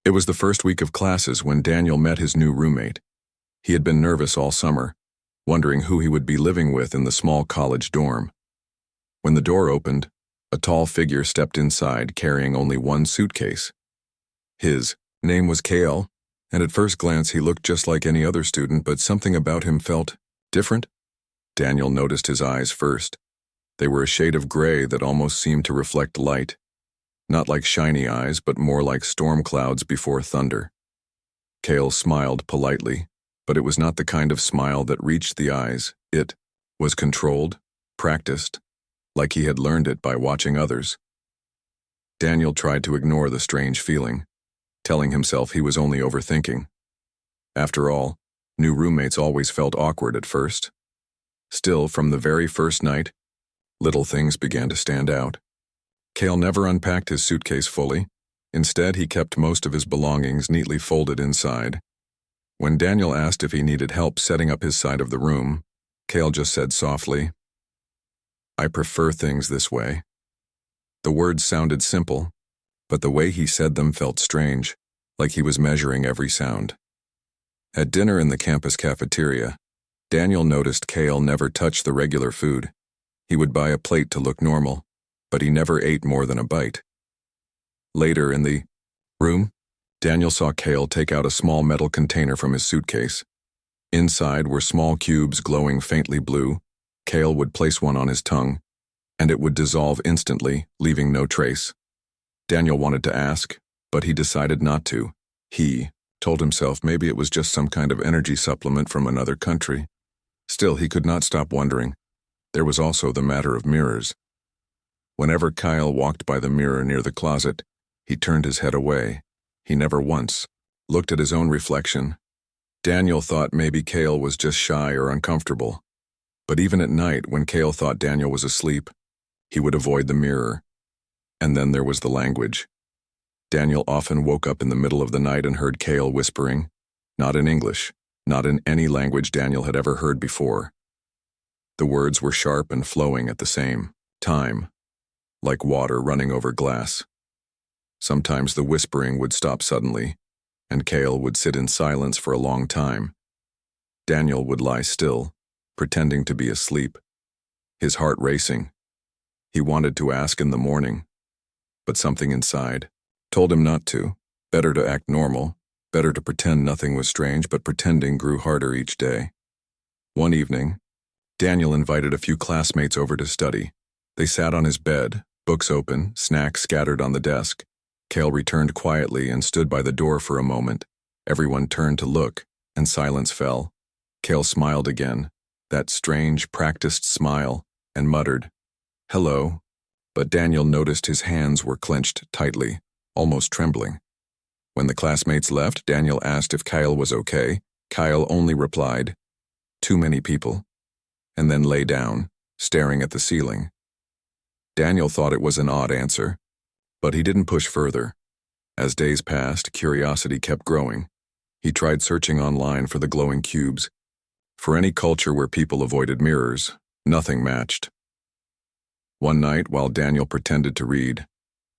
It was the first week of classes when Daniel met his new roommate. He had been nervous all summer, wondering who he would be living with in the small college dorm. When the door opened, a tall figure stepped inside carrying only one suitcase. His name was Kale, and at first glance he looked just like any other student, but something about him felt different. Daniel noticed his eyes first. They were a shade of gray that almost seemed to reflect light. Not like shiny eyes, but more like storm clouds before thunder. Kale smiled politely, but it was not the kind of smile that reached the eyes. It was controlled, practiced, like he had learned it by watching others. Daniel tried to ignore the strange feeling, telling himself he was only overthinking. After all, new roommates always felt awkward at first. Still, from the very first night, little things began to stand out. Kale never unpacked his suitcase fully. Instead, he kept most of his belongings neatly folded inside. When Daniel asked if he needed help setting up his side of the room, Kale just said softly, "I prefer things this way." The words sounded simple, but the way he said them felt strange, like he was measuring every sound. At dinner in the campus cafeteria, Daniel noticed Kale never touched the regular food. He would buy a plate to look normal, but he never ate more than a bite. Later in the room, Daniel saw Kale take out a small metal container from his suitcase. Inside were small cubes glowing faintly blue. Kale would place one on his tongue, and it would dissolve instantly, leaving no trace. Daniel wanted to ask, but he decided not to. He told himself maybe it was just some kind of energy supplement from another country. Still, he could not stop wondering. There was also the matter of mirrors. Whenever Kyle walked by the mirror near the closet, he turned his head away. He never once looked at his own reflection. Daniel thought maybe Kale was just shy or uncomfortable. But even at night, when Kale thought Daniel was asleep, he would avoid the mirror. And then there was the language. Daniel often woke up in the middle of the night and heard Kale whispering, not in English, not in any language Daniel had ever heard before. The words were sharp and flowing at the same time, like water running over glass. Sometimes the whispering would stop suddenly, and Kale would sit in silence for a long time. Daniel would lie still, pretending to be asleep, his heart racing. He wanted to ask in the morning, but something inside told him not to. Better to act normal, better to pretend nothing was strange, but pretending grew harder each day. One evening, Daniel invited a few classmates over to study. They sat on his bed, books open, snacks scattered on the desk. Kale returned quietly and stood by the door for a moment. Everyone turned to look, and silence fell. Kale smiled again, that strange, practiced smile, and muttered, "Hello." But Daniel noticed his hands were clenched tightly, almost trembling. When the classmates left, Daniel asked if Kyle was okay. Kyle only replied, "Too many people," and then lay down, staring at the ceiling. Daniel thought it was an odd answer, but he didn't push further. As days passed, curiosity kept growing. He tried searching online for the glowing cubes. For any culture where people avoided mirrors, nothing matched. One night, while Daniel pretended to read,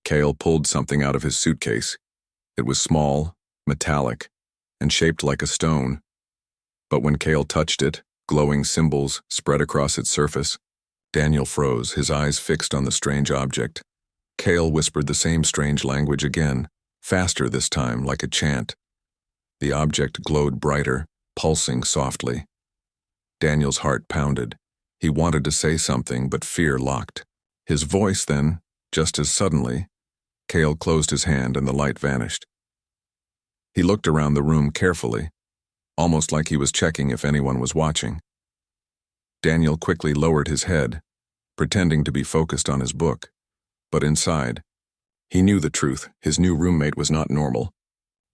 Kale pulled something out of his suitcase. It was small, metallic, and shaped like a stone. But when Kale touched it, glowing symbols spread across its surface. Daniel froze, his eyes fixed on the strange object. Kale whispered the same strange language again, faster this time, like a chant. The object glowed brighter, pulsing softly. Daniel's heart pounded. He wanted to say something, but fear locked his voice. Then, just as suddenly, Kale closed his hand and the light vanished. He looked around the room carefully, almost like he was checking if anyone was watching. Daniel quickly lowered his head, pretending to be focused on his book. But inside, he knew the truth. His new roommate was not normal.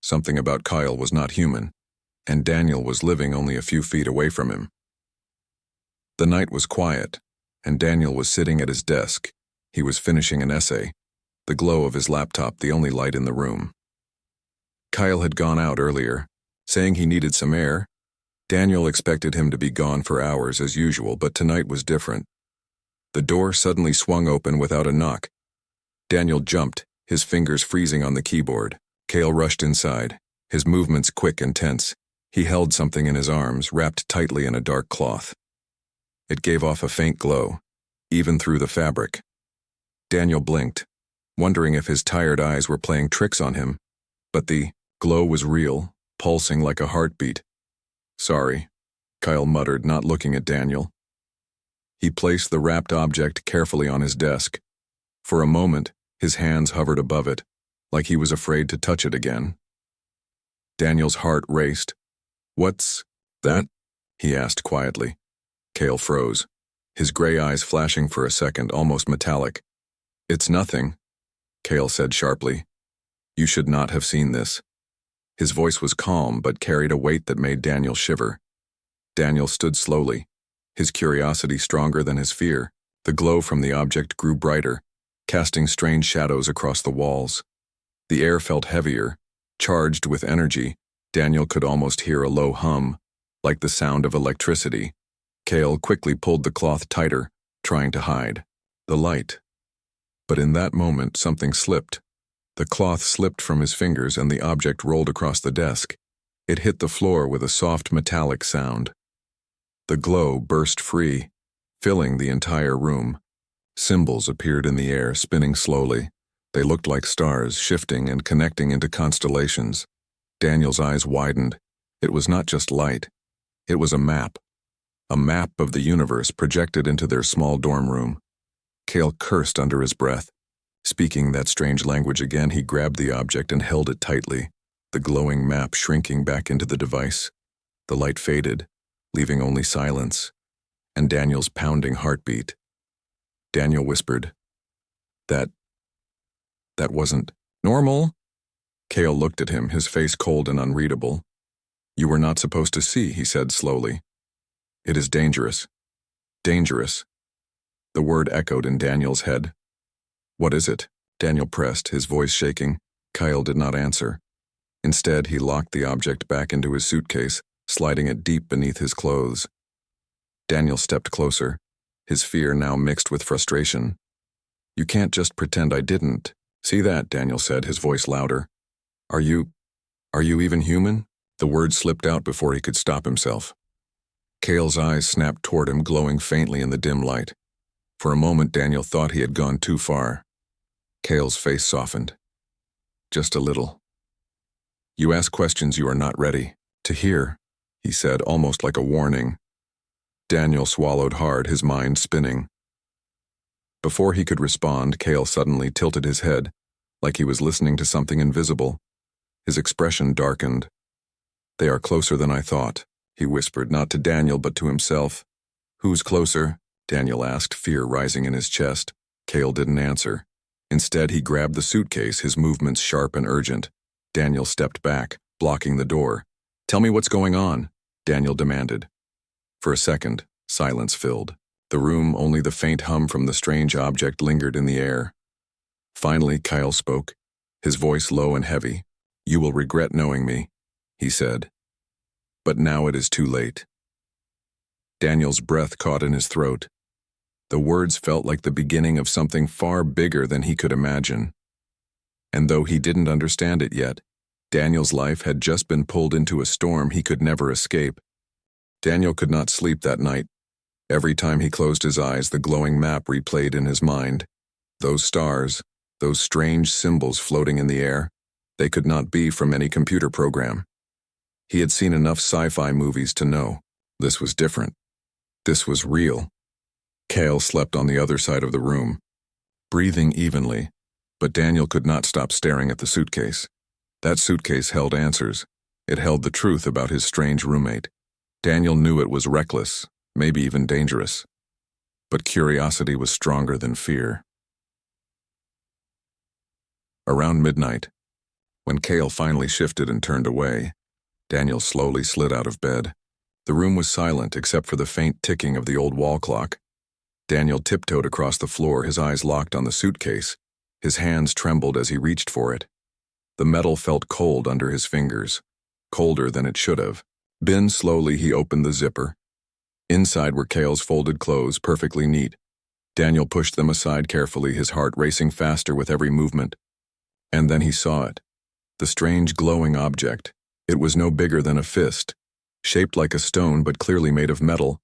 Something about Kyle was not human, and Daniel was living only a few feet away from him. The night was quiet, and Daniel was sitting at his desk. He was finishing an essay, the glow of his laptop the only light in the room. Kyle had gone out earlier, saying he needed some air. Daniel expected him to be gone for hours as usual, but tonight was different. The door suddenly swung open without a knock. Daniel jumped, his fingers freezing on the keyboard. Cale rushed inside, his movements quick and tense. He held something in his arms, wrapped tightly in a dark cloth. It gave off a faint glow, even through the fabric. Daniel blinked, wondering if his tired eyes were playing tricks on him, but the glow was real, pulsing like a heartbeat. "Sorry," Kyle muttered, not looking at Daniel. He placed the wrapped object carefully on his desk. For a moment, his hands hovered above it, like he was afraid to touch it again. Daniel's heart raced. "What's that?" he asked quietly. Cale froze, his gray eyes flashing for a second, almost metallic. "It's nothing," Cale said sharply. "You should not have seen this." His voice was calm but carried a weight that made Daniel shiver. Daniel stood slowly, his curiosity stronger than his fear. The glow from the object grew brighter, casting strange shadows across the walls. The air felt heavier, charged with energy. Daniel could almost hear a low hum, like the sound of electricity. Cale quickly pulled the cloth tighter, trying to hide the light. But in that moment, something slipped. The cloth slipped from his fingers and the object rolled across the desk. It hit the floor with a soft metallic sound. The glow burst free, filling the entire room. Symbols appeared in the air, spinning slowly. They looked like stars, shifting and connecting into constellations. Daniel's eyes widened. It was not just light. It was a map of the universe projected into their small dorm room. Cale cursed under his breath. Speaking that strange language again, he grabbed the object and held it tightly, the glowing map shrinking back into the device. The light faded, leaving only silence, and Daniel's pounding heartbeat. Daniel whispered, That wasn't normal." Cale looked at him, his face cold and unreadable. "You were not supposed to see," he said slowly. "It is dangerous. Dangerous." The word echoed in Daniel's head. "What is it?" Daniel pressed, his voice shaking. Kyle did not answer. Instead, he locked the object back into his suitcase, sliding it deep beneath his clothes. Daniel stepped closer, his fear now mixed with frustration. "You can't just pretend I didn't. See that?" Daniel said, his voice louder. Are you even human?" The word slipped out before he could stop himself. Cale's eyes snapped toward him, glowing faintly in the dim light. For a moment, Daniel thought he had gone too far. Cale's face softened. "Just a little." "You ask questions you are not ready to hear," he said, almost like a warning. Daniel swallowed hard, his mind spinning. Before he could respond, Cale suddenly tilted his head, like he was listening to something invisible. His expression darkened. "They are closer than I thought," he whispered, not to Daniel but to himself. "Who's closer?" Daniel asked, fear rising in his chest. Cale didn't answer. Instead, he grabbed the suitcase, his movements sharp and urgent. Daniel stepped back, blocking the door. "Tell me what's going on," Daniel demanded. For a second, silence filled the room. Only the faint hum from the strange object lingered in the air. Finally, Kyle spoke, his voice low and heavy. "You will regret knowing me," he said. "But now it is too late." Daniel's breath caught in his throat. The words felt like the beginning of something far bigger than he could imagine. And though he didn't understand it yet, Daniel's life had just been pulled into a storm he could never escape. Daniel could not sleep that night. Every time he closed his eyes, the glowing map replayed in his mind. Those stars, those strange symbols floating in the air, they could not be from any computer program. He had seen enough sci-fi movies to know this was different. This was real. Cale slept on the other side of the room, breathing evenly, but Daniel could not stop staring at the suitcase. That suitcase held answers. It held the truth about his strange roommate. Daniel knew it was reckless, maybe even dangerous. But curiosity was stronger than fear. Around midnight, when Cale finally shifted and turned away, Daniel slowly slid out of bed. The room was silent except for the faint ticking of the old wall clock. Daniel tiptoed across the floor, his eyes locked on the suitcase. His hands trembled as he reached for it. The metal felt cold under his fingers, colder than it should have. Slowly he opened the zipper. Inside were Cale's folded clothes, perfectly neat. Daniel pushed them aside carefully, his heart racing faster with every movement. And then he saw it. The strange glowing object. It was no bigger than a fist, shaped like a stone but clearly made of metal.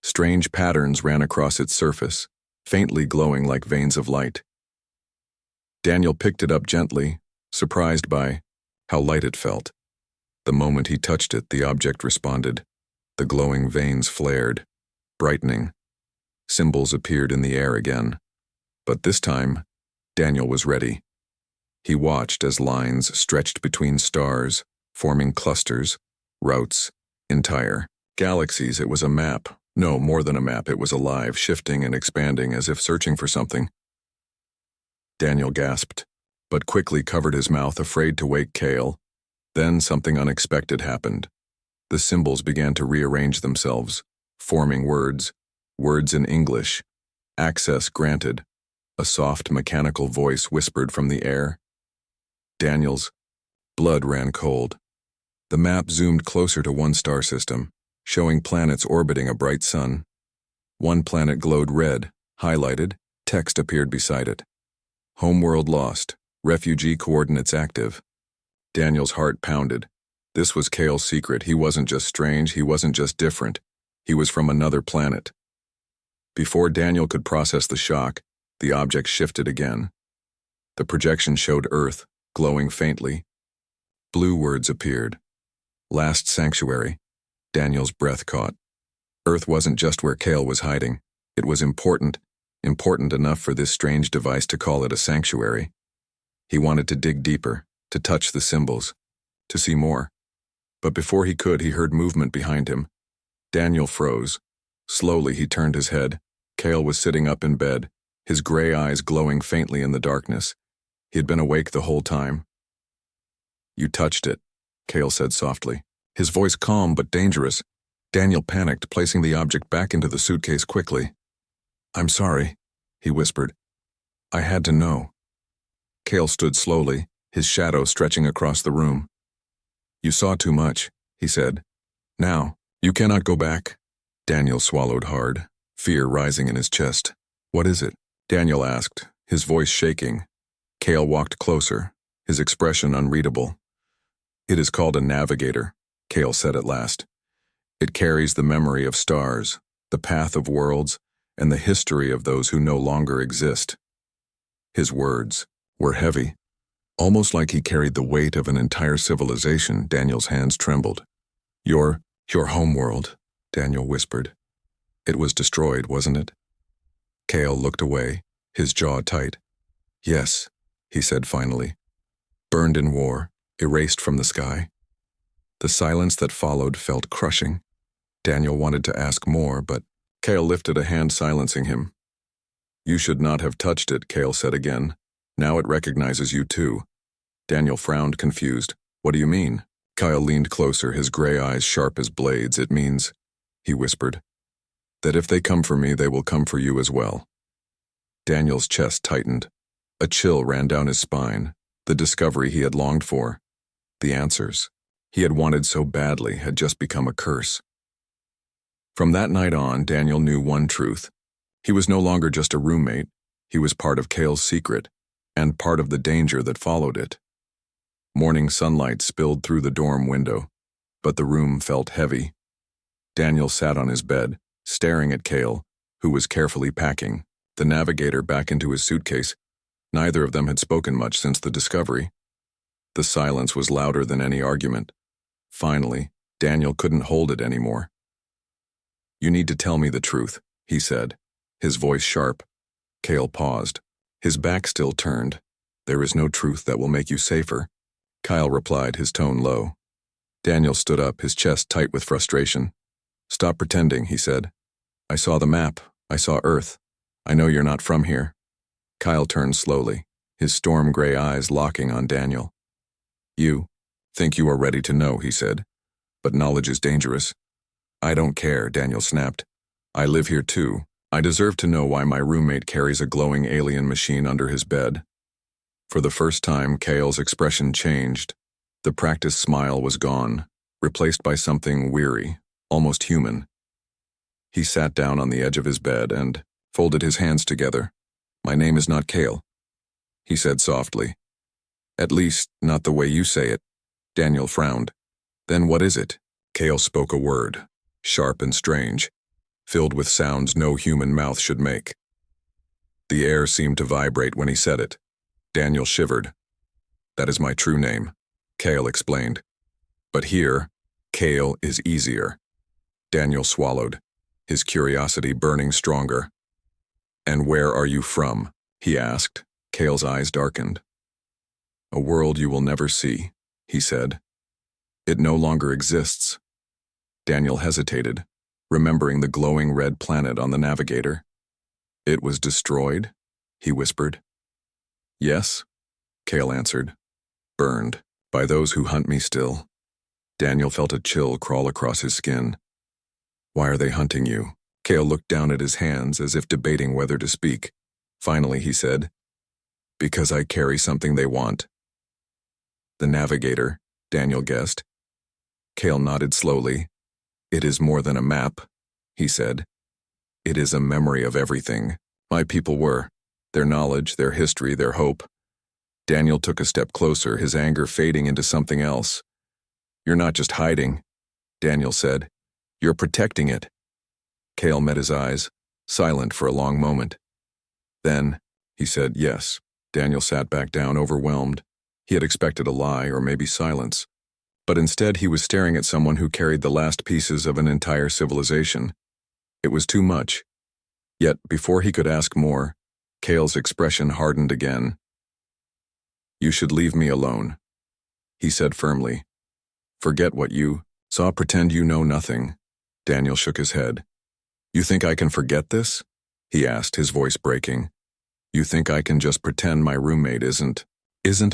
Strange patterns ran across its surface, faintly glowing like veins of light. Daniel picked it up gently, surprised by how light it felt. The moment he touched it, the object responded. The glowing veins flared, brightening. Symbols appeared in the air again. But this time, Daniel was ready. He watched as lines stretched between stars, forming clusters, routes, entire galaxies. It was a map. No, more than a map. It was alive, shifting and expanding as if searching for something. Daniel gasped, but quickly covered his mouth, afraid to wake Cale. Then something unexpected happened. The symbols began to rearrange themselves, forming words in English. Access granted. A soft mechanical voice whispered from the air. Daniel's blood ran cold. The map zoomed closer to one star system, showing planets orbiting a bright sun. One planet glowed red, highlighted. Text appeared beside it. Homeworld lost. Refugee coordinates active. Daniel's heart pounded. This was Cale's secret. He wasn't just strange, he wasn't just different. He was from another planet. Before Daniel could process the shock, the object shifted again. The projection showed Earth, glowing faintly. Blue words appeared. Last sanctuary. Daniel's breath caught. Earth wasn't just where Cale was hiding. It was important enough for this strange device to call it a sanctuary. He wanted to dig deeper, to touch the symbols, to see more. But before he could, he heard movement behind him. Daniel froze. Slowly, he turned his head. Cale was sitting up in bed, his gray eyes glowing faintly in the darkness. He had been awake the whole time. "You touched it," Cale said softly, his voice calm but dangerous. Daniel panicked, placing the object back into the suitcase quickly. "I'm sorry," he whispered. "I had to know." Cale stood slowly, his shadow stretching across the room. "You saw too much," he said. "Now, you cannot go back." Daniel swallowed hard, fear rising in his chest. "What is it?" Daniel asked, his voice shaking. Cale walked closer, his expression unreadable. "It is called a navigator," Cale said at last. "It carries the memory of stars, the path of worlds, and the history of those who no longer exist." His words were heavy, almost like he carried the weight of an entire civilization. Daniel's hands trembled. Your homeworld," Daniel whispered. "It was destroyed, wasn't it?" Cale looked away, his jaw tight. "Yes," he said finally. "Burned in war, erased from the sky." The silence that followed felt crushing. Daniel wanted to ask more, but Cale lifted a hand, silencing him. "You should not have touched it," Cale said again. "Now it recognizes you too." Daniel frowned, confused. "What do you mean?" Cale leaned closer, his gray eyes sharp as blades. "It means," he whispered, "that if they come for me, they will come for you as well." Daniel's chest tightened. A chill ran down his spine. The discovery he had longed for, the answers he had wanted so badly, had just become a curse. From that night on, Daniel knew one truth. He was no longer just a roommate. He was part of Cale's secret, and part of the danger that followed it. Morning sunlight spilled through the dorm window, but the room felt heavy. Daniel sat on his bed, staring at Cale, who was carefully packing the navigator back into his suitcase. Neither of them had spoken much since the discovery. The silence was louder than any argument. Finally, Daniel couldn't hold it anymore. "You need to tell me the truth," he said, his voice sharp. Cale paused, his back still turned. "There is no truth that will make you safer," Kyle replied, his tone low. Daniel stood up, his chest tight with frustration. "Stop pretending," he said. "I saw the map. I saw Earth. I know you're not from here." Kyle turned slowly, his storm gray eyes locking on Daniel. "You think you are ready to know," he said, "but knowledge is dangerous." "I don't care," Daniel snapped. "I live here too. I deserve to know why my roommate carries a glowing alien machine under his bed." For the first time, Cale's expression changed. The practiced smile was gone, replaced by something weary, almost human. He sat down on the edge of his bed and folded his hands together. "My name is not Cale," he said softly. At least, not the way you say it. Daniel frowned. Then what is it? Kale spoke a word, sharp and strange, filled with sounds no human mouth should make. The air seemed to vibrate when he said it. Daniel shivered. That is my true name, Kale explained. But here, Kale is easier. Daniel swallowed, his curiosity burning stronger. And where are you from? He asked. Kale's eyes darkened. A world you will never see, he said. It no longer exists. Daniel hesitated, remembering the glowing red planet on the navigator. It was destroyed, he whispered. Yes, Kale answered. Burned, by those who hunt me still. Daniel felt a chill crawl across his skin. Why are they hunting you? Kale looked down at his hands as if debating whether to speak. Finally, he said, Because I carry something they want. The navigator, Daniel guessed. Kale nodded slowly. It is more than a map, he said. It is a memory of everything my people were, their knowledge, their history, their hope. Daniel took a step closer, his anger fading into something else. You're not just hiding, Daniel said. You're protecting it. Kale met his eyes, silent for a long moment. Then, he said, yes. Daniel sat back down, overwhelmed. He had expected a lie or maybe silence. But instead he was staring at someone who carried the last pieces of an entire civilization. It was too much. Yet, before he could ask more, Kale's expression hardened again. You should leave me alone, he said firmly. Forget what you saw, pretend you know nothing. Daniel shook his head. You think I can forget this? He asked, his voice breaking. You think I can just pretend my roommate isn't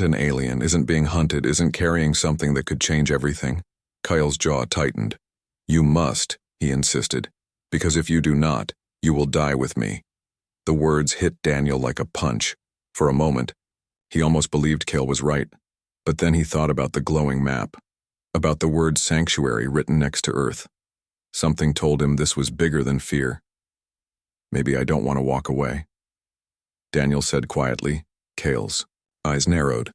an alien, isn't being hunted, isn't carrying something that could change everything? Kyle's jaw tightened. You must, he insisted, because if you do not, you will die with me. The words hit Daniel like a punch. For a moment, he almost believed Kale was right. But then he thought about the glowing map, about the word sanctuary written next to Earth. Something told him this was bigger than fear. Maybe I don't want to walk away. Daniel said quietly. Kale's eyes narrowed.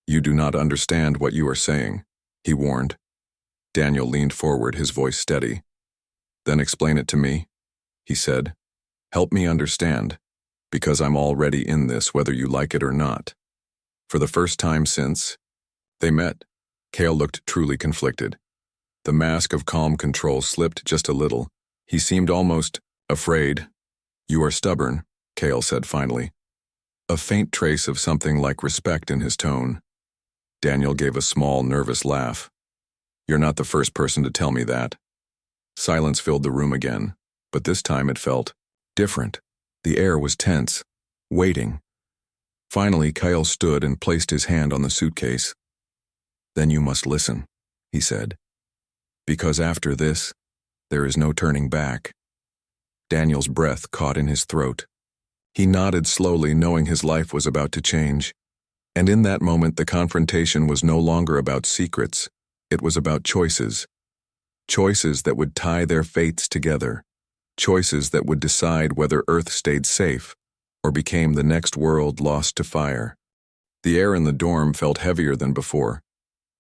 You do not understand what you are saying, he warned. Daniel leaned forward, his voice steady. Then explain it to me, he said. Help me understand, because I'm already in this whether you like it or not. For the first time since they met, Kale looked truly conflicted. The mask of calm control slipped just a little. He seemed almost afraid. You are stubborn, Kale said finally. A faint trace of something like respect in his tone. Daniel gave a small, nervous laugh. You're not the first person to tell me that. Silence filled the room again, but this time it felt different. The air was tense, waiting. Finally, Kyle stood and placed his hand on the suitcase. Then you must listen, he said. Because after this, there is no turning back. Daniel's breath caught in his throat. He nodded slowly, knowing his life was about to change. And in that moment, the confrontation was no longer about secrets. It was about choices. Choices that would tie their fates together. Choices that would decide whether Earth stayed safe or became the next world lost to fire. The air in the dorm felt heavier than before.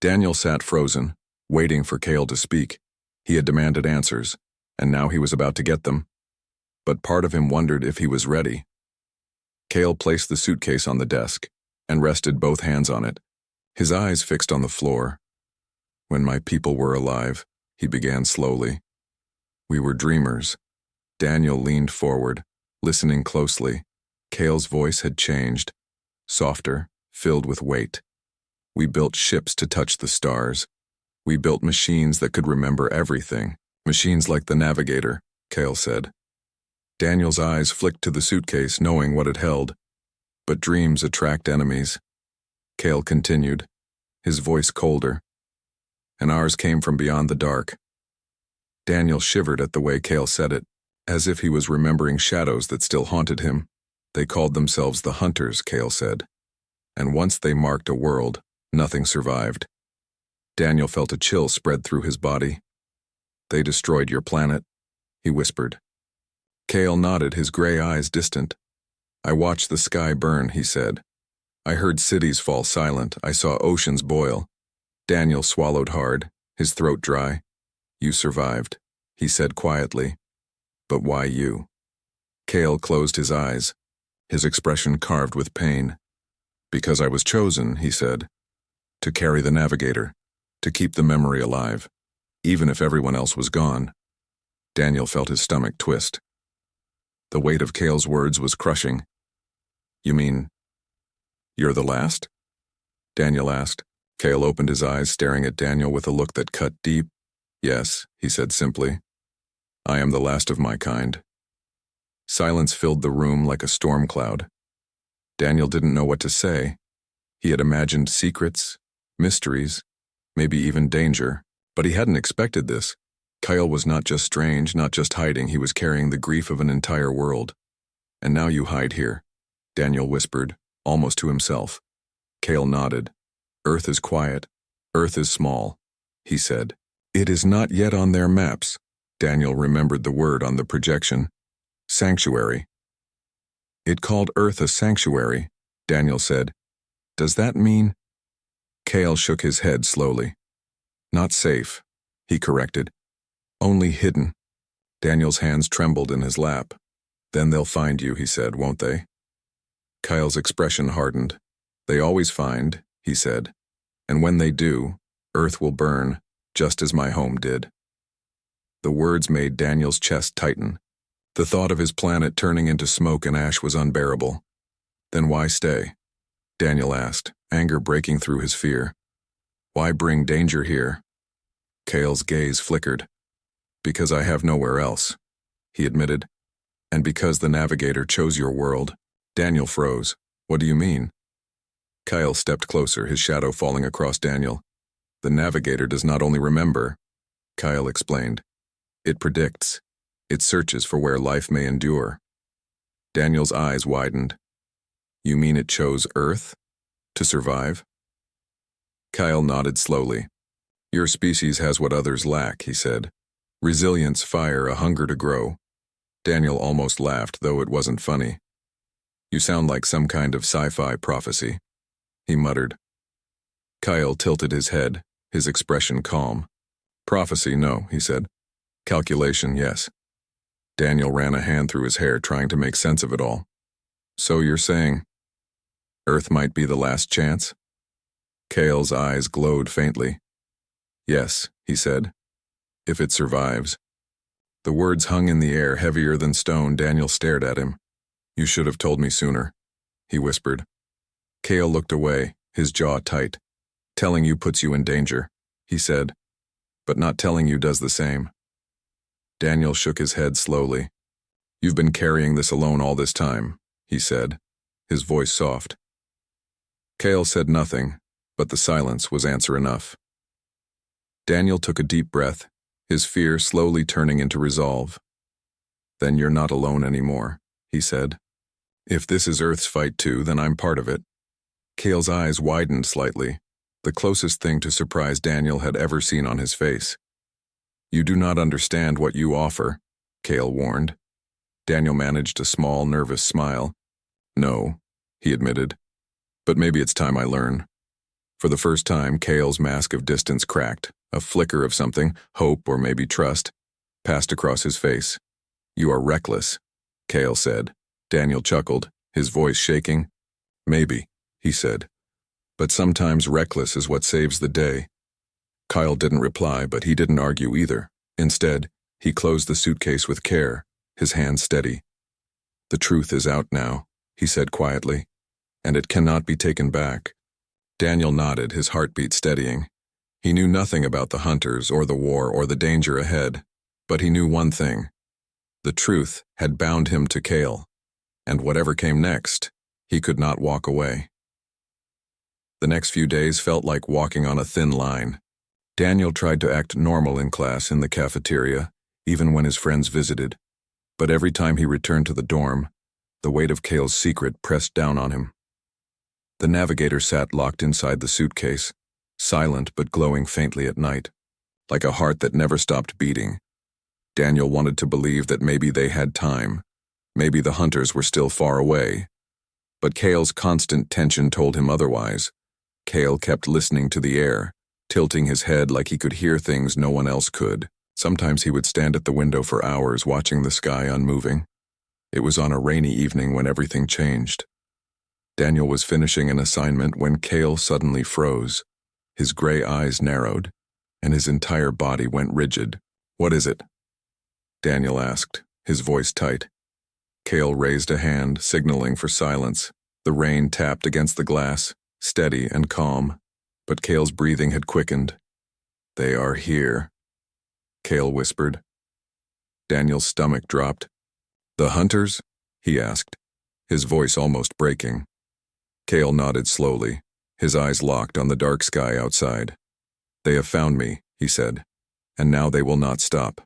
Daniel sat frozen, waiting for Kale to speak. He had demanded answers, and now he was about to get them. But part of him wondered if he was ready. Kale placed the suitcase on the desk and rested both hands on it, his eyes fixed on the floor. When my people were alive, he began slowly. We were dreamers. Daniel leaned forward, listening closely. Kale's voice had changed, softer, filled with weight. We built ships to touch the stars. We built machines that could remember everything. Machines like the navigator, Kale said. Daniel's eyes flicked to the suitcase, knowing what it held. But dreams attract enemies. Kale continued, his voice colder. And ours came from beyond the dark. Daniel shivered at the way Kale said it, as if he was remembering shadows that still haunted him. They called themselves the Hunters, Kale said. And once they marked a world, nothing survived. Daniel felt a chill spread through his body. They destroyed your planet, he whispered. Kale nodded, his gray eyes distant. I watched the sky burn, he said. I heard cities fall silent. I saw oceans boil. Daniel swallowed hard, his throat dry. You survived, he said quietly. But why you? Cale closed his eyes, his expression carved with pain. Because I was chosen, he said, to carry the navigator, to keep the memory alive, even if everyone else was gone. Daniel felt his stomach twist. The weight of Cale's words was crushing. You mean, you're the last? Daniel asked. Cale opened his eyes, staring at Daniel with a look that cut deep. Yes, he said simply. I am the last of my kind. Silence filled the room like a storm cloud. Daniel didn't know what to say. He had imagined secrets, mysteries, maybe even danger, but he hadn't expected this. Kyle was not just strange, not just hiding, he was carrying the grief of an entire world. And now you hide here, Daniel whispered, almost to himself. Cale nodded. Earth is quiet. Earth is small, he said. It is not yet on their maps. Daniel remembered the word on the projection. Sanctuary. It called Earth a sanctuary, Daniel said. Does that mean? Cale shook his head slowly. Not safe, he corrected. Only hidden. Daniel's hands trembled in his lap. Then they'll find you, he said, won't they? Kyle's expression hardened. They always find, he said. And when they do, Earth will burn, just as my home did. The words made Daniel's chest tighten. The thought of his planet turning into smoke and ash was unbearable. Then why stay? Daniel asked, anger breaking through his fear. Why bring danger here? Cale's gaze flickered. Because I have nowhere else, he admitted. And because the navigator chose your world. Daniel froze. What do you mean? Kyle stepped closer, his shadow falling across Daniel. The navigator does not only remember, Kyle explained. It predicts. It searches for where life may endure. Daniel's eyes widened. You mean it chose Earth? To survive? Kyle nodded slowly. Your species has what others lack, he said. Resilience, fire, a hunger to grow. Daniel almost laughed, though it wasn't funny. You sound like some kind of sci-fi prophecy, he muttered. Kyle tilted his head, his expression calm. Prophecy, no, he said. Calculation, yes. Daniel ran a hand through his hair, trying to make sense of it all. So you're saying Earth might be the last chance? Cale's eyes glowed faintly. Yes, he said. If it survives. The words hung in the air, heavier than stone. Daniel stared at him. You should have told me sooner, he whispered. Cale looked away, his jaw tight. Telling you puts you in danger, he said. But not telling you does the same. Daniel shook his head slowly. You've been carrying this alone all this time, he said, his voice soft. Cale said nothing, but the silence was answer enough. Daniel took a deep breath, his fear slowly turning into resolve. Then you're not alone anymore, he said. If this is Earth's fight too, then I'm part of it. Cale's eyes widened slightly, the closest thing to surprise Daniel had ever seen on his face. You do not understand what you offer, Cale warned. Daniel managed a small, nervous smile. No, he admitted. But maybe it's time I learn. For the first time, Cale's mask of distance cracked. A flicker of something, hope or maybe trust, passed across his face. You are reckless, Cale said. Daniel chuckled, his voice shaking. Maybe, he said. But sometimes reckless is what saves the day. Kyle didn't reply, but he didn't argue either. Instead, he closed the suitcase with care, his hand steady. The truth is out now, he said quietly, and it cannot be taken back. Daniel nodded, his heartbeat steadying. He knew nothing about the hunters or the war or the danger ahead, but he knew one thing. The truth had bound him to Cale, and whatever came next, he could not walk away. The next few days felt like walking on a thin line. Daniel tried to act normal in class in the cafeteria, even when his friends visited. But every time he returned to the dorm, the weight of Cale's secret pressed down on him. The navigator sat locked inside the suitcase, silent but glowing faintly at night, like a heart that never stopped beating. Daniel wanted to believe that maybe they had time, maybe the hunters were still far away, But Kale's constant tension told him otherwise. Kale kept listening to the air, tilting his head like he could hear things no one else could. Sometimes he would stand at the window for hours watching the sky unmoving. It was on a rainy evening when everything changed. Daniel was finishing an assignment when Kale suddenly froze. His gray eyes narrowed, and his entire body went rigid. "What is it?" Daniel asked, his voice tight. Kale raised a hand, signaling for silence. The rain tapped against the glass, steady and calm, but Kale's breathing had quickened. "They are here," Kale whispered. Daniel's stomach dropped. "The hunters?" he asked, his voice almost breaking. Kale nodded slowly, his eyes locked on the dark sky outside. "They have found me," he said, "and now they will not stop."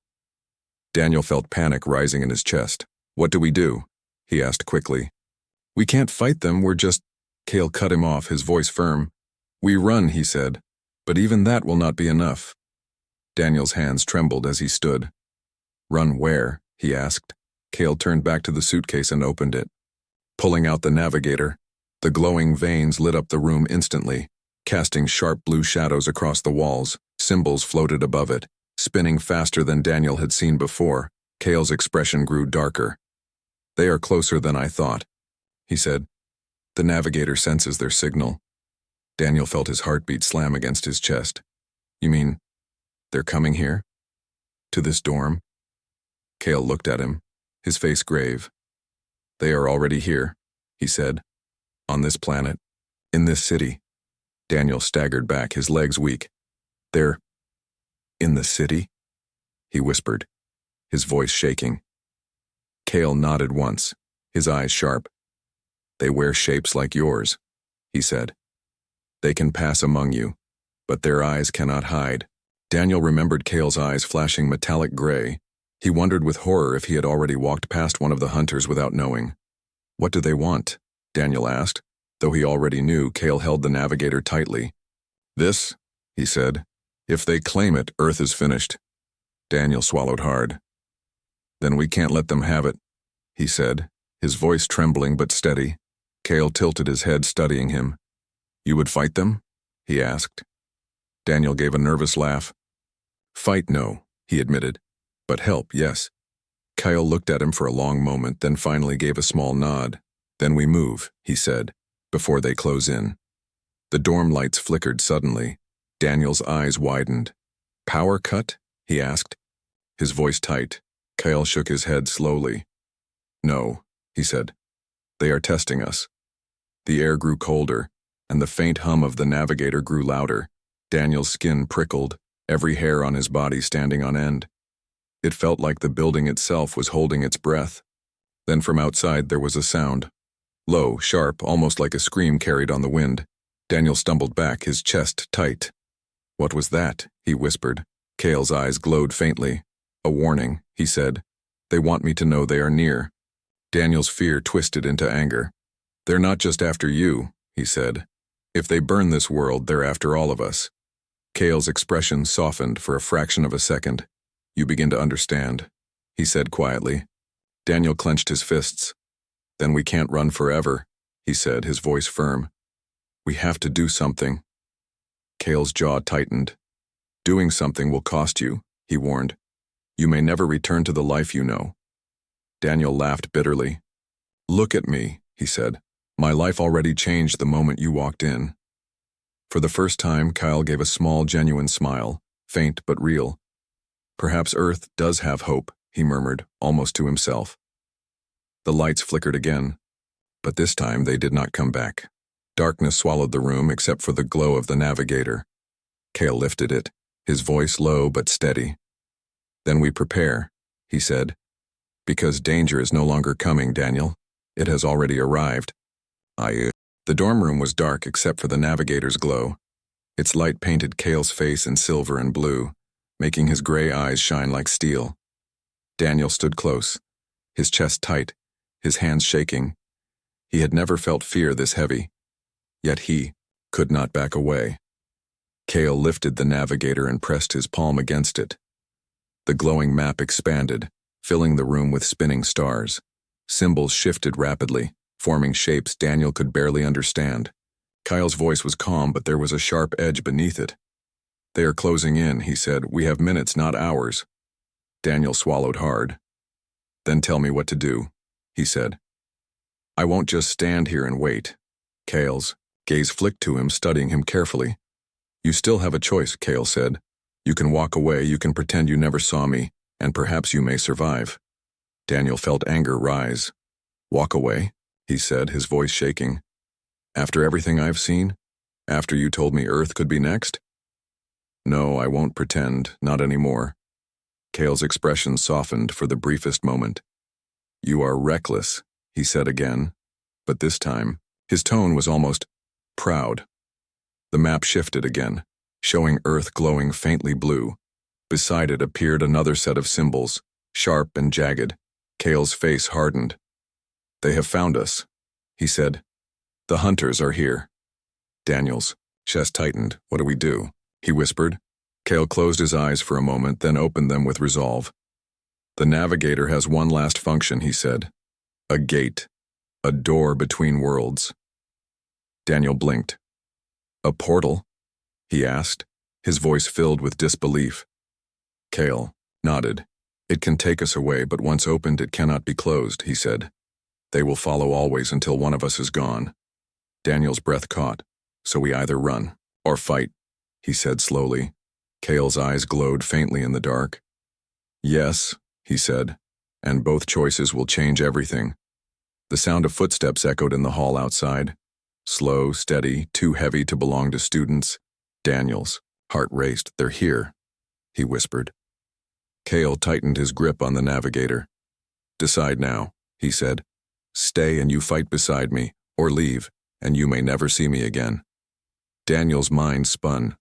Daniel felt panic rising in his chest. "What do we do?" he asked quickly. "We can't fight them, we're just—" Kale cut him off, his voice firm. "We run," he said, "but even that will not be enough." Daniel's hands trembled as he stood. "Run where?" he asked. Kale turned back to the suitcase and opened it. Pulling out the navigator, the glowing veins lit up the room instantly, casting sharp blue shadows across the walls. Symbols floated above it, spinning faster than Daniel had seen before. Kale's expression grew darker. "They are closer than I thought," he said. "The navigator senses their signal." Daniel felt his heartbeat slam against his chest. "You mean, they're coming here? To this dorm?" Kale looked at him, his face grave. "They are already here," he said. "On this planet, in this city." Daniel staggered back, his legs weak. "They're in the city?" he whispered, his voice shaking. Kale nodded once, his eyes sharp. "They wear shapes like yours," he said. "They can pass among you, but their eyes cannot hide." Daniel remembered Kale's eyes flashing metallic gray. He wondered with horror if he had already walked past one of the hunters without knowing. "What do they want?" Daniel asked, though he already knew. Kale held the navigator tightly. "This," he said. "If they claim it, Earth is finished." Daniel swallowed hard. "Then we can't let them have it," he said, his voice trembling but steady. Kale tilted his head, studying him. "You would fight them?" he asked. Daniel gave a nervous laugh. "Fight, no," he admitted. "But help, yes." Kyle looked at him for a long moment, then finally gave a small nod. "Then we move," he said, "before they close in." The dorm lights flickered suddenly. Daniel's eyes widened. "Power cut?" he asked, his voice tight. Kyle shook his head slowly. "No," he said. "They are testing us." The air grew colder, and the faint hum of the navigator grew louder. Daniel's skin prickled, every hair on his body standing on end. It felt like the building itself was holding its breath. Then from outside there was a sound. Low, sharp, almost like a scream carried on the wind. Daniel stumbled back, his chest tight. "What was that?" he whispered. Kale's eyes glowed faintly. "A warning," he said. "They want me to know they are near." Daniel's fear twisted into anger. "They're not just after you," he said. "If they burn this world, they're after all of us." Kale's expression softened for a fraction of a second. "You begin to understand," he said quietly. Daniel clenched his fists. "Then we can't run forever," he said, his voice firm. "We have to do something." Kale's jaw tightened. "Doing something will cost you," he warned. "You may never return to the life you know." Daniel laughed bitterly. "Look at me," he said. "My life already changed the moment you walked in." For the first time, Kyle gave a small, genuine smile, faint but real. "Perhaps Earth does have hope," he murmured, almost to himself. The lights flickered again, but this time they did not come back. Darkness swallowed the room except for the glow of the navigator. Kale lifted it, his voice low but steady. "Then we prepare," he said. "Because danger is no longer coming, Daniel. It has already arrived." The dorm room was dark except for the navigator's glow. Its light painted Kale's face in silver and blue, making his gray eyes shine like steel. Daniel stood close, his chest tight, his hands shaking. He had never felt fear this heavy, yet he could not back away. Kale lifted the navigator and pressed his palm against it. The glowing map expanded, filling the room with spinning stars. Symbols shifted rapidly, forming shapes Daniel could barely understand. Kyle's voice was calm, but there was a sharp edge beneath it. "They are closing in," he said. "We have minutes, not hours." Daniel swallowed hard. "Then tell me what to do," he said. "I won't just stand here and wait." Kale's gaze flicked to him, studying him carefully. "You still have a choice," Kale said. "You can walk away, you can pretend you never saw me, and perhaps you may survive." Daniel felt anger rise. "Walk away?" he said, his voice shaking. "After everything I've seen? After you told me Earth could be next?" "No, I won't pretend, not anymore." Kale's expression softened for the briefest moment. "You are reckless," he said again, but this time, his tone was almost proud. The map shifted again, showing Earth glowing faintly blue. Beside it appeared another set of symbols, sharp and jagged. Kale's face hardened. "They have found us," he said. "The hunters are here." Daniel's chest tightened. "What do we do?" he whispered. Kale closed his eyes for a moment, then opened them with resolve. "The navigator has one last function," he said. "A gate. A door between worlds." Daniel blinked. "A portal?" he asked, his voice filled with disbelief. Kale nodded. "It can take us away, but once opened it cannot be closed," he said. "They will follow always until one of us is gone." Daniel's breath caught. "So we either run or fight," he said slowly. Kale's eyes glowed faintly in the dark. "Yes," he said, "and both choices will change everything." The sound of footsteps echoed in the hall outside. Slow, steady, too heavy to belong to students. Daniel's heart raced. "They're here," he whispered. Kale tightened his grip on the navigator. "Decide now," he said. "Stay and you fight beside me, or leave, and you may never see me again." Daniel's mind spun.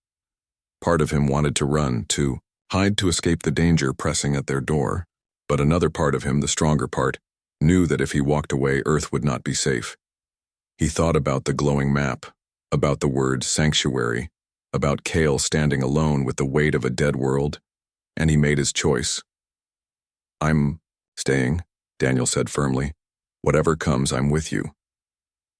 Part of him wanted to run, to hide to escape the danger pressing at their door, but another part of him, the stronger part, knew that if he walked away, Earth would not be safe. He thought about the glowing map, about the word sanctuary, about Kale standing alone with the weight of a dead world, and he made his choice. "I'm staying," Daniel said firmly. "Whatever comes, I'm with you."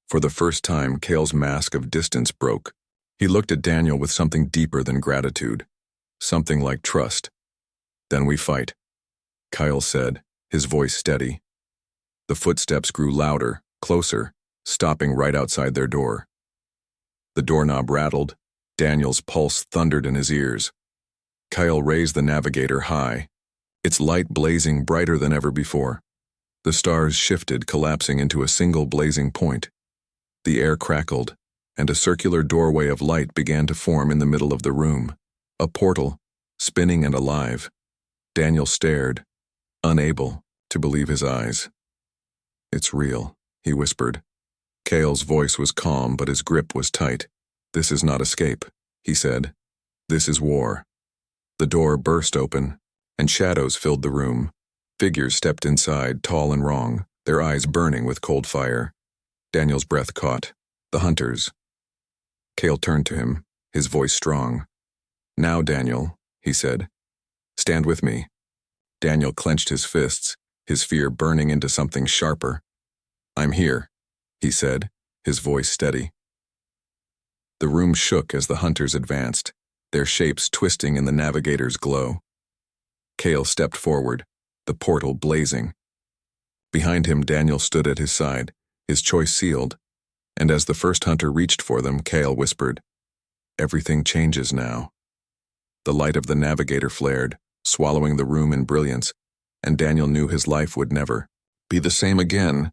For the first time, Kale's mask of distance broke. He looked at Daniel with something deeper than gratitude, something like trust. "Then we fight," Kyle said, his voice steady. The footsteps grew louder, closer, stopping right outside their door. The doorknob rattled. Daniel's pulse thundered in his ears. Kyle raised the navigator high, its light blazing brighter than ever before. The stars shifted, collapsing into a single blazing point. The air crackled, and a circular doorway of light began to form in the middle of the room. A portal, spinning and alive. Daniel stared, unable to believe his eyes. "It's real," he whispered. Kale's voice was calm, but his grip was tight. "This is not escape," he said. "This is war." The door burst open, and shadows filled the room. Figures stepped inside, tall and wrong, their eyes burning with cold fire. Daniel's breath caught. The hunters. Kale turned to him, his voice strong. "Now, Daniel," he said. "Stand with me." Daniel clenched his fists, his fear burning into something sharper. "I'm here," he said, his voice steady. The room shook as the hunters advanced, their shapes twisting in the navigator's glow. Kale stepped forward, the portal blazing. Behind him, Daniel stood at his side, his choice sealed, and as the first hunter reached for them, Kale whispered, "Everything changes now." The light of the navigator flared, swallowing the room in brilliance, and Daniel knew his life would never be the same again.